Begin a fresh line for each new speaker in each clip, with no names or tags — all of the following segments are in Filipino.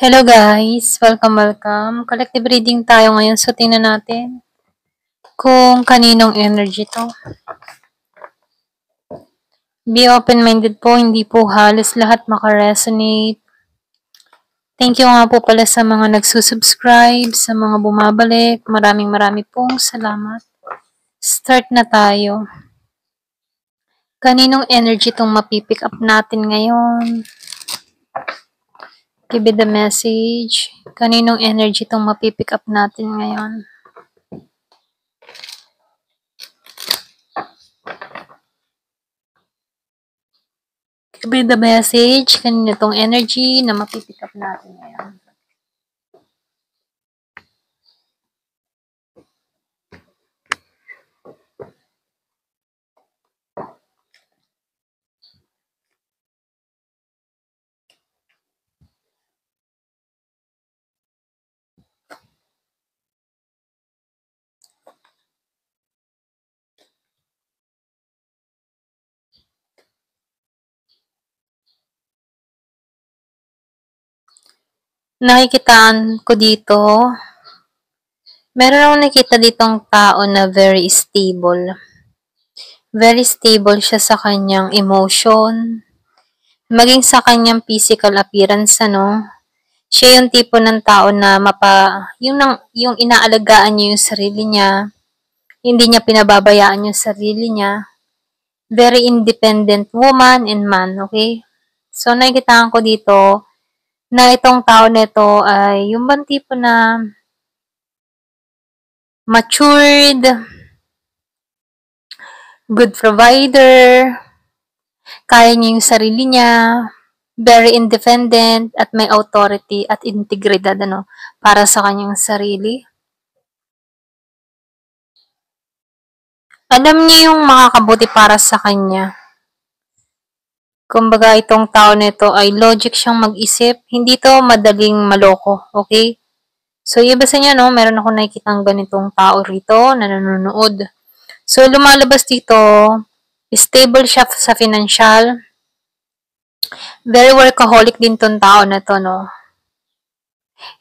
Hello guys! Welcome. Collective reading tayo ngayon. So, tingnan natin kung kaninong energy to. Be open-minded po. Hindi po halos lahat makaresonate. Thank you nga po pala sa mga nagsusubscribe, sa mga bumabalik. Maraming pong salamat. Start na tayo. Kaninong energy tong mapipick up natin ngayon? Give it the message. Kaninong energy tong mapipick up natin ngayon? Give me the message. Kanina tong energy na mapipick up natin ngayon. Nakikitaan ko dito, meron akong nakita ditong tao na very stable. Very stable siya sa kanyang emotion, maging sa kanyang physical appearance, ano. Siya yung tipo ng tao na yung inaalagaan niya yung sarili niya, hindi niya pinababayaan yung sarili niya. Very independent woman and man, okay? So, nakikitaan ko dito, na itong tao nito ay yung bang tipo na matured, good provider, kaya niya yung sarili niya, very independent, at may authority at integridad, ano, para sa kanyang sarili. Alam niya yung makakabuti para sa kanya. Kumbaga, itong tao nito ay logic siyang mag-isip. Hindi to madaling maloko, okay? So, iba sa niya, no? Meron ako nakikitang ganitong tao rito na nanonood. So, lumalabas dito, stable siya sa financial. Very workaholic din tong tao na to, no?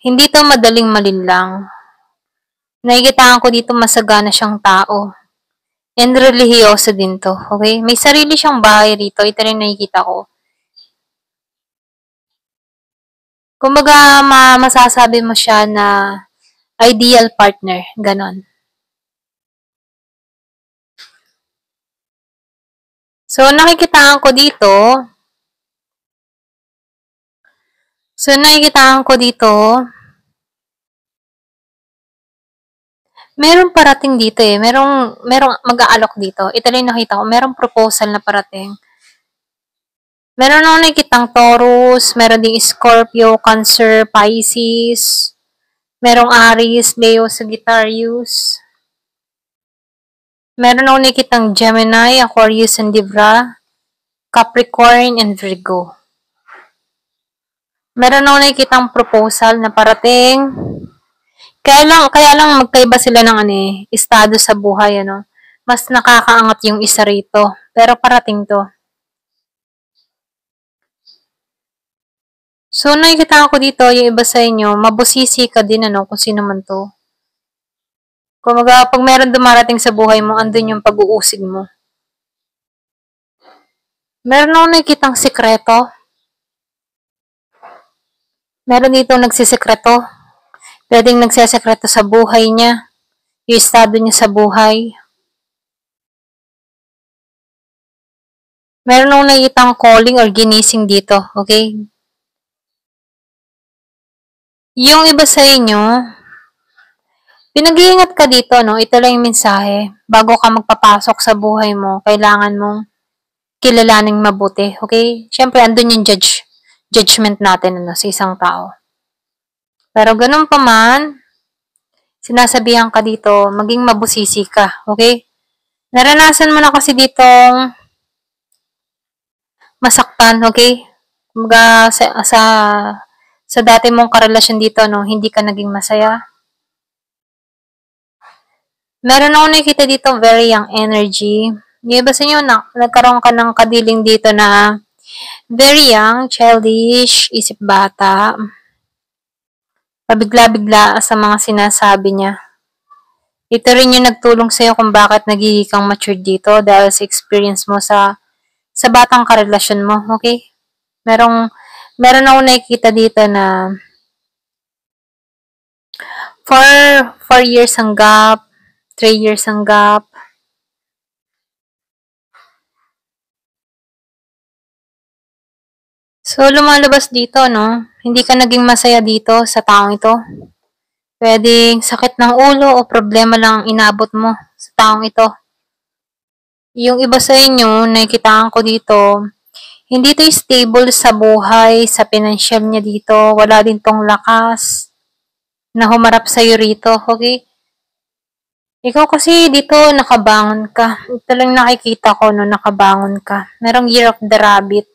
Hindi to madaling malinlang. Nakikitaan ko dito masagana siyang tao. And religyoso din to, okay? May sarili siyang bahay rito. Ito rin nakikita ko. Kumbaga, masasabi mo siya na ideal partner. Ganon. So, nakikitaan ko dito, meron parating dito eh. Merong mag-aalok dito. Ito rin nakita ko. Merong proposal na parating. Meron ako nakikitang Taurus, meron ding Scorpio, Cancer, Pisces, merong Aries, Leo, Sagittarius. Meron ako nakikitang Gemini, Aquarius, and Libra, Capricorn, and Virgo. Meron ako nakikitang proposal na parating. Kaya lang magkaiba sila ng estado sa buhay, ano. Mas nakakaangat yung isa rito. Pero parating to. So, nakikita ko dito, yung iba sa inyo, mabusisi ka din, ano, kung sino man to. Kumbaga, pag meron dumarating sa buhay mo, andun yung pag-uusig mo. Meron ako nakikitang sikreto. Meron dito nagsisikreto. Pwedeng nagsisikreto sa buhay niya. Yung estado niya sa buhay. Meron akong nakikitang calling or ginising dito. Okay? Yung iba sa inyo, pinag-iingat ka dito, no? Ito lang yung mensahe. Bago ka magpapasok sa buhay mo, kailangan mong kilalaning mabuti. Okay? Siyempre, andun yung judgment natin, ano, sa isang tao. Pero ganun pa man, sinasabihan ka dito, maging mabusisi ka, okay? Naranasan mo na kasi ditong masaktan, okay? Kumbaga, sa dati mong karelasyon dito, no, hindi ka naging masaya. Meron ako nakikita dito, very young energy. Yung iba sa inyo, nagkaroon ka ng kadiling dito na very young, childish, isip bata. pabigla-bigla sa mga sinasabi niya. Ito rin yung nagtulong sa'yo kung bakit nagiging kang mature dito dahil sa experience mo sa batang karelasyon mo, okay? Meron akong nakikita dito na 4 years ang gap, 3 years ang gap. So, lumalabas dito, no? Hindi ka naging masaya dito sa taong ito. Pwedeng sakit ng ulo o problema lang ang inabot mo sa taong ito. Yung iba sa inyo, nakikitaan ko dito, hindi to stable sa buhay, sa financial niya dito. Wala din tong lakas na humarap sa'yo rito, okay? Ikaw kasi dito nakabangon ka. Ito lang nakikita ko no, nakabangon ka. Merong year of the rabbit.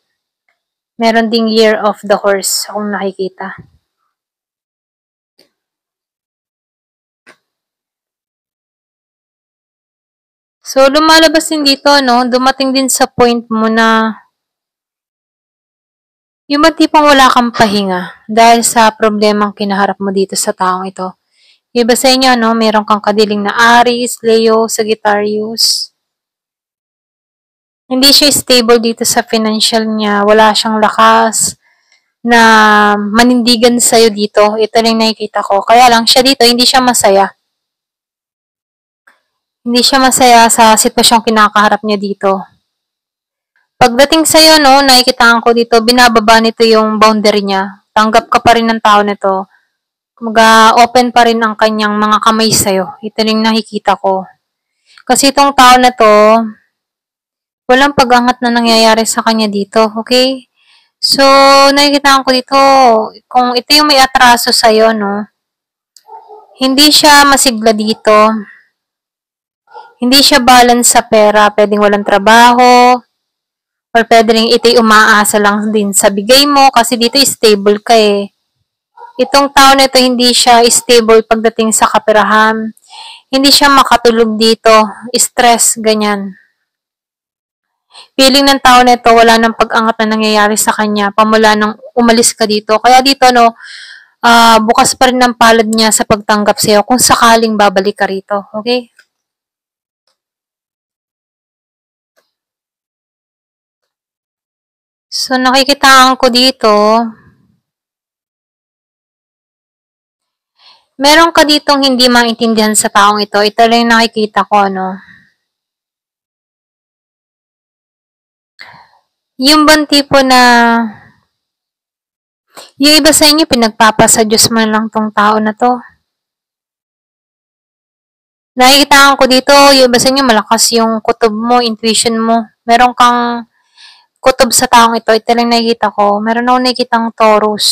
Meron ding year of the horse akong nakikita. So, lumalabas din dito, no? Dumating din sa point mo na yung tipong wala kang pahinga dahil sa problemang kinaharap mo dito sa taong ito. Iba sa inyo, no? Meron kang kadiling na Aries, Leo, Sagittarius. Hindi siya stable dito sa financial niya. Wala siyang lakas na manindigan sa'yo dito. Ito lang nakikita ko. Kaya lang siya dito, hindi siya masaya. Hindi siya masaya sa sitwasyong kinakaharap niya dito. Pagdating sa'yo, no, nakikitaan ko dito, binababa nito yung boundary niya. Tanggap ka pa rin ng tao nito. Open pa rin ang kanyang mga kamay sa'yo. Ito lang nakikita ko. Kasi itong tao na to, walang pag-angat na nangyayari sa kanya dito, okay? So, nakikita ko dito, kung ito yung may atraso sa'yo, no, hindi siya masigla dito. Hindi siya balance sa pera, pwedeng walang trabaho, or pwedeng ito'y umaasa lang din sa bigay mo, kasi dito stable ka eh. Itong tao na ito, hindi siya stable pagdating sa kaperahan. Hindi siya makatulog dito, stress, ganyan. Feeling ng tao na ito, wala nang pag-angat na nangyayari sa kanya pamula nang umalis ka dito. Kaya dito, no, bukas pa rin ang palad niya sa pagtanggap sa'yo kung sakaling babalik ka rito. Okay? So, nakikitaan ko dito, meron ka ditong hindi maintindihan sa taong ito. Ito lang yung nakikita ko, no. Yung bang tipo na yung iba sa inyo, pinagpapasa Diyos man lang tong tao na to. Nakikitaan ko dito, yung iba sa inyo, malakas yung kutob mo, intuition mo. Meron kang kutob sa taong ito. Ito lang nakikita ko. Meron akong nakikitang Taurus.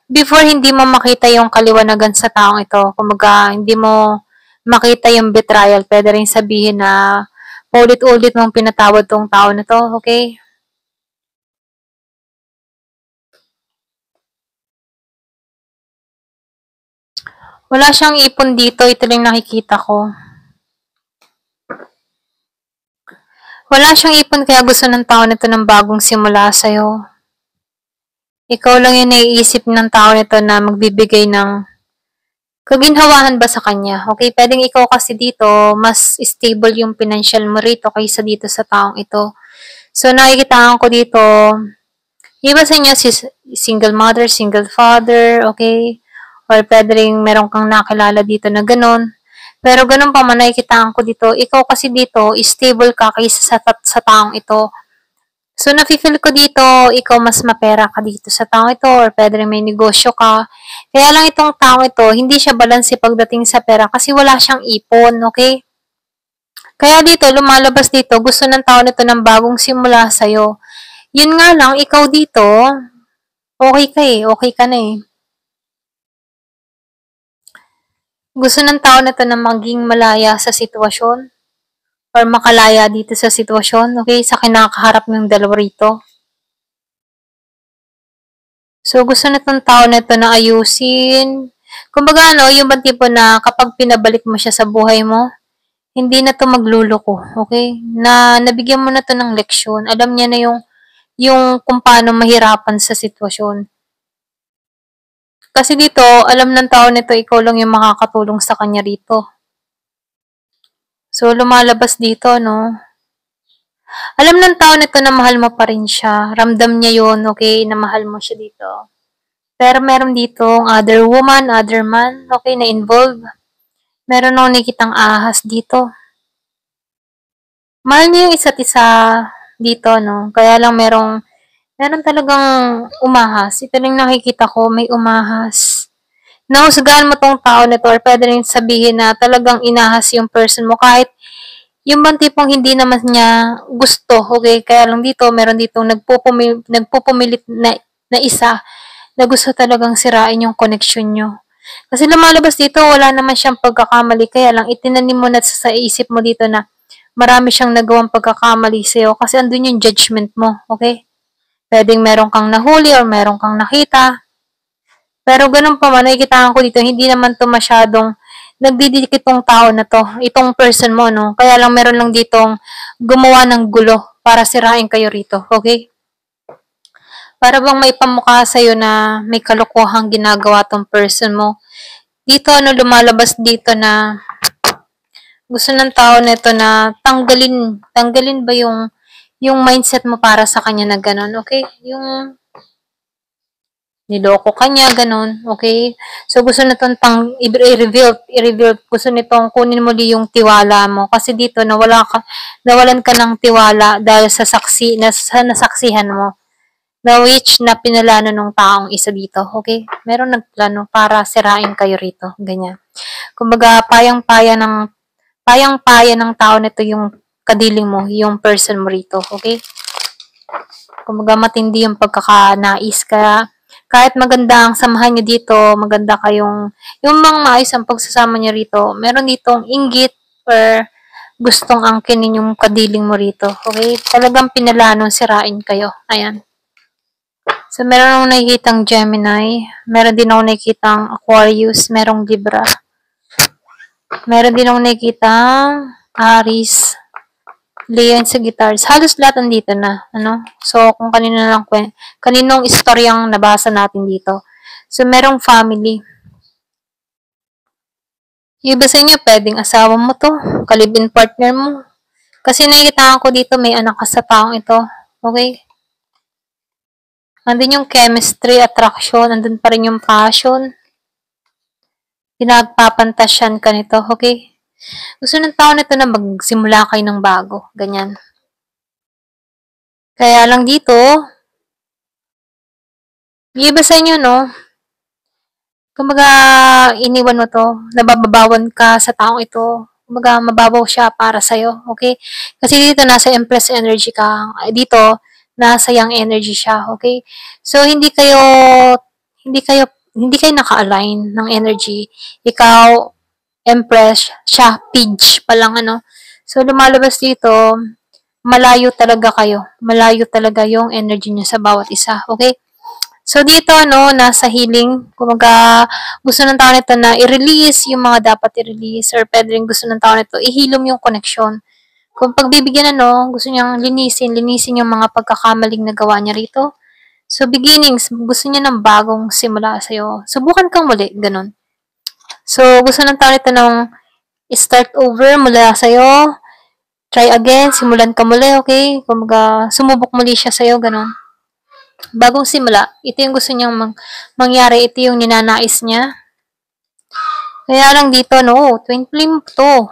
Before, hindi mo makita yung kaliwanagan sa taong ito. Kumaga, hindi mo makita yung betrayal. Pwede rin sabihin na paulit-ulit mong pinatawad tong tao na to. Okay? Wala siyang ipon dito. Ito lang nakikita ko. Wala siyang ipon kaya gusto ng tao nito ng bagong simula sa'yo. Ikaw lang yung naiisip ng tao nito na magbibigay ng kaginhawahan ba sa kanya. Okay, pwedeng ikaw kasi dito, mas stable yung financial mo rito kaysa dito sa taong ito. So, nakikitaan ko dito, iba sa inyo, single mother, single father, okay? Or pwede rin meron kang nakilala dito na ganun. Pero ganun pa man, nakikitaan ko dito, ikaw kasi dito, stable ka kaysa sa taong ito. So, nafe-feel ko dito, ikaw mas mapera ka dito sa taong ito or pwede rin may negosyo ka. Kaya lang itong taong ito, hindi siya balanse pagdating sa pera kasi wala siyang ipon, okay? Kaya dito, lumalabas dito, gusto ng tao nito ng bagong simula sa'yo. Yun nga lang, ikaw dito, okay ka eh, okay ka na eh. Gusto ng tao nito na maging malaya sa sitwasyon or makalaya dito sa sitwasyon, okay, sa kinakaharap ng dalawa rito. So, gusto nitong tao na ito na ayusin. Kumbaga, ano, yung bang tipo na kapag pinabalik mo siya sa buhay mo, hindi na to magluloko, okay? Na nabigyan mo na to ng leksyon. Alam niya na yung kung paano mahirapan sa sitwasyon. Kasi dito, alam ng tao nito, ikaw lang yung makakatulong sa kanya rito. So, lumalabas dito, no? Alam ng tao nito na mahal mo pa rin siya. Ramdam niya yun, okay, na mahal mo siya dito. Pero meron dito other woman, other man, okay, na involved. Meron akong nakikitang ahas dito. Mahal niyo yung isa't isa dito, no? Kaya lang meron talagang umahas. Ito lang nakikita ko, may umahas. Nahusgahan mo tong tao na to, or pwede rin sabihin na talagang inahas yung person mo kahit yung bang tipong hindi naman niya gusto, okay? Kaya lang dito, meron ditong nagpupumilit na isa na gusto talagang sirain yung connection nyo. Kasi lumalabas dito, wala naman siyang pagkakamali, kaya lang itinanim mo na sa isip mo dito na marami siyang nagawang pagkakamali sa'yo kasi andun yung judgment mo, okay? Pwedeng meron kang nahuli or meron kang nakita. Pero ganun pa man, nakikitaan ko dito, hindi naman to masyadong nagdidikit tong tao na to, itong person mo, no? Kaya lang meron lang ditong gumawa ng gulo para sirain kayo rito, okay? Para bang may pamukha sa'yo na may kalokohang ginagawa tong person mo. Dito, ano, lumalabas dito na gusto ng tao nito na tanggalin ba yung mindset mo para sa kanya na ganun, okay? Yung niloko ka niya, ganun, okay? So, gusto nitong i-reveal, gusto nitong kunin muli yung tiwala mo. Kasi dito, nawalan ka ng tiwala dahil sa nasaksihan mo. Na which na pinalano ng taong isa dito, okay? Meron nagplano para sirain kayo rito, ganyan. Kumbaga, payang-paya ng tao nito yung kadiling mo, yung person mo rito, okay? Kumbaga, matindi yung pagkakanais, kaya kahit maganda ang samahan nyo dito, maganda kayong, yung mga maayos ang pagsasama nyo rito, meron ditong inggit or gustong angkinin yung kadiling mo rito, okay? Talagang pinalano sirain kayo, ayan. So, meron akong nakikitang Gemini, meron din akong nakikitang Aquarius, merong Libra, meron din akong nakikitang Aries, Leo, and Sagittarius. Halos lahat nandito na, ano? So, kung kaninong istoryang nabasa natin dito. So, merong family. Yung iba sa inyo, pwedeng asawa mo to, kalibin partner mo. Kasi nakikita ko dito, may anak ka sa taong ito. Okay? Andun yung chemistry, attraction, andun pa rin yung passion. Pinagpapantasyan ka nito, okay? Gusto ng tao nito na magsimula kayo ng bago, ganyan. Kaya lang dito, yung iba sa inyo, no? Kumbaga, iniwan mo to, nabababawan ka sa taong ito. Kumbaga, mababaw siya para sa'yo, okay? Kasi dito, nasa Empress energy ka. Dito, nasa Yang energy siya, okay? So, hindi kayo naka-align ng energy. Ikaw, Empress, siya, Page pa lang, ano? So, lumalabas dito, malayo talaga kayo. Malayo talaga yung energy niya sa bawat isa, okay? So, dito, no, nasa healing, kumaga, gusto ng tao nito na i-release yung mga dapat i-release, or pwede rin gusto ng tao nito, ihilom yung connection. Kung pagbibigyan, ano, gusto niyang linisin yung mga pagkakamaling nagawa niya rito. So, beginnings, gusto niya ng bagong simula sa'yo. Subukan kang muli, ganun. So, gusto ng tao nito nung start over mula sa'yo, try again, simulan ka muli, okay? Kumaga, sumubok muli siya sa'yo, ganun. Bagong simula, ito yung gusto niyang mangyari, ito yung ninanais niya. Kaya lang dito, no, twin flame to.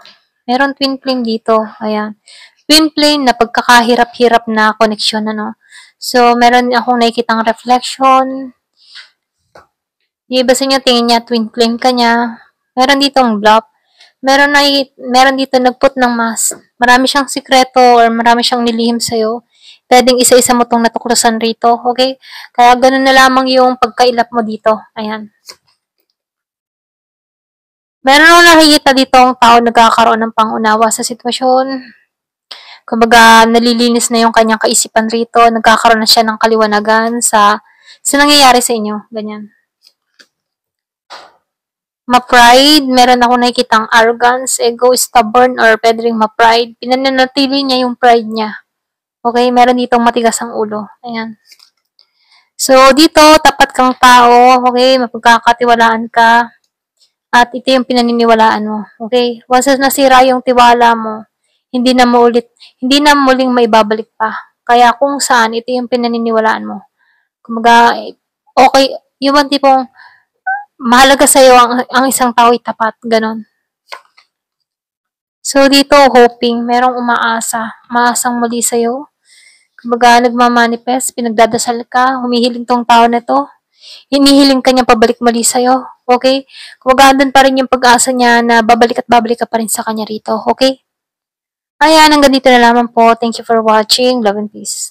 Meron twin flame dito, ayan. Twin flame na pagkakahirap-hirap na connection, ano. So, meron akong nakikitang reflection. Yung iba sa inyo, tingin niya, twin flame ka niya. Meron ditong bluff. Meron dito nagput ng mask. Marami siyang sikreto or marami siyang nilihim sa'yo. Pwedeng isa-isa mo tong natuklasan rito, okay? Kaya ganun na lamang yung pagkailap mo dito. Ayan. Meron akong nakikita dito ang tao nagkakaroon ng pangunawa sa sitwasyon. Kumbaga, nalilinis na yung kanyang kaisipan rito. Nagkakaroon na siya ng kaliwanagan sa nangyayari sa inyo. Ganyan. Ma-pride, meron ako nakikitang arrogance, ego, stubborn, or pwede rin ma-pride. Pinananatili niya yung pride niya. Okay? Meron ditong matigas ang ulo. Ayan. So, dito, tapat kang tao. Okay? Mapagkakatiwalaan ka. At ito yung pinaniniwalaan mo. Okay? Once nasira yung tiwala mo, hindi na muling maibabalik pa. Kaya kung saan, ito yung pinaniniwalaan mo. Kumbaga, okay, yung tipong mahalaga sa'yo ang isang tao ay tapat. Ganon. So, dito, hoping, merong umaasang muli sa'yo. Kumbaga, nagmamanifest, pinagdadasal ka, humihiling tong tao na to, hinihiling ka niya pabalik muli sa'yo, okay? Kumbaga, andun pa rin yung pag-asa niya na babalik at babalik ka pa rin sa kanya rito, okay? Ayan, hanggang dito na lamang po. Thank you for watching. Love and peace.